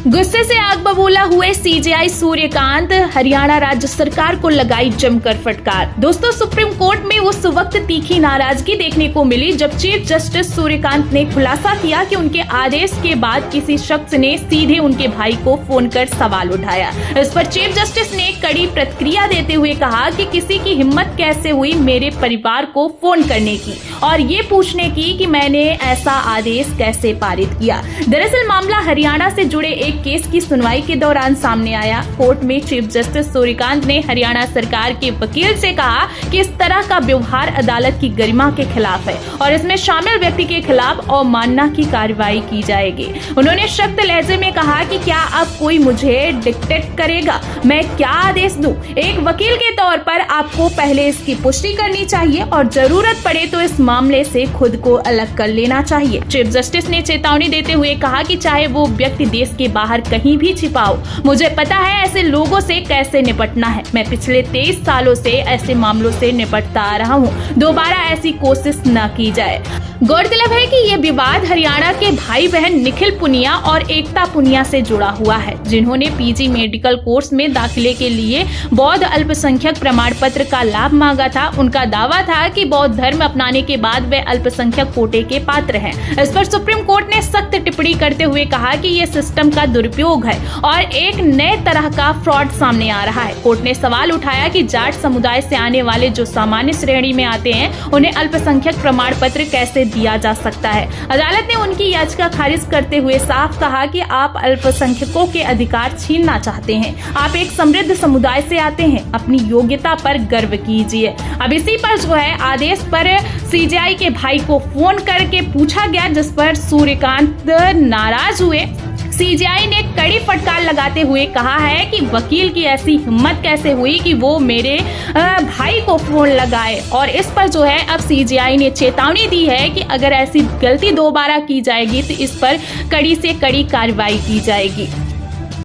गुस्से से आग बबूला हुए सीजेआई सूर्यकांत, हरियाणा राज्य सरकार को लगाई जमकर फटकार। दोस्तों, सुप्रीम कोर्ट में उस वक्त तीखी नाराजगी देखने को मिली जब चीफ जस्टिस सूर्यकांत ने खुलासा किया कि उनके आदेश के बाद किसी शख्स ने सीधे उनके भाई को फोन कर सवाल उठाया। इस पर चीफ जस्टिस ने कड़ी प्रतिक्रिया देते हुए कहा कि किसी की हिम्मत कैसे हुई मेरे परिवार को फोन करने की और ये पूछने की कि मैंने ऐसा आदेश कैसे पारित किया। दरअसल मामला हरियाणा से जुड़े एक केस की सुनवाई के दौरान सामने आया। कोर्ट में चीफ जस्टिस सूर्यकांत ने हरियाणा सरकार के वकील से कहा कि इस तरह का व्यवहार अदालत की गरिमा के खिलाफ है और इसमें शामिल व्यक्ति के खिलाफ अवमानना की कार्रवाई की जाएगी। उन्होंने सख्त लहजे में कहा कि क्या अब कोई मुझे डिक्टेट करेगा, मैं क्या आदेश दूं? एक वकील के तौर पर आपको पहले इसकी पुष्टि करनी चाहिए और जरूरत पड़े तो इस मामले से खुद को अलग कर लेना चाहिए। चीफ जस्टिस ने चेतावनी देते हुए कहा कि चाहे वो व्यक्ति देश के बाहर कहीं भी छिपा हो, मुझे पता है ऐसे लोगों से कैसे निपटना है। मैं पिछले 23 सालों से ऐसे मामलों से निपटता आ रहा हूँ, दोबारा ऐसी कोशिश न की जाए। गौरतलब है कि ये विवाद हरियाणा के भाई बहन निखिल पुनिया और एकता पुनिया से जुड़ा हुआ है, जिन्होंने पीजी मेडिकल कोर्स में दाखिले के लिए बौद्ध अल्पसंख्यक प्रमाण पत्र का लाभ मांगा था। उनका दावा था कि बौद्ध धर्म अपनाने के बाद वे अल्पसंख्यक कोटे के पात्र हैं। इस पर सुप्रीम कोर्ट ने सख्त टिप्पणी करते हुए कहा कि ये सिस्टम का दुरुपयोग है और एक नए तरह का फ्रॉड सामने आ रहा है। कोर्ट ने सवाल उठाया कि जाट समुदाय से आने वाले जो सामान्य श्रेणी में आते हैं उन्हें अल्पसंख्यक प्रमाण पत्र कैसे दिया जा सकता है। अदालत ने उनकी याचिका खारिज करते हुए साफ कहा कि आप अल्पसंख्यकों के अधिकार छीनना चाहते हैं। आप एक समृद्ध समुदाय से आते हैं, अपनी योग्यता पर गर्व कीजिए। अब इसी पर जो है आदेश पर सीजेआई के भाई को फोन करके पूछा गया, जिस पर सूर्यकांत नाराज हुए। सीजेआई ने कड़ी फटकार लगाते हुए कहा है कि वकील की ऐसी हिम्मत कैसे हुई कि वो मेरे भाई को फोन लगाए, और इस पर जो है अब सीजेआई ने चेतावनी दी है कि अगर ऐसी गलती दोबारा की जाएगी तो इस पर कड़ी से कड़ी कार्रवाई की जाएगी।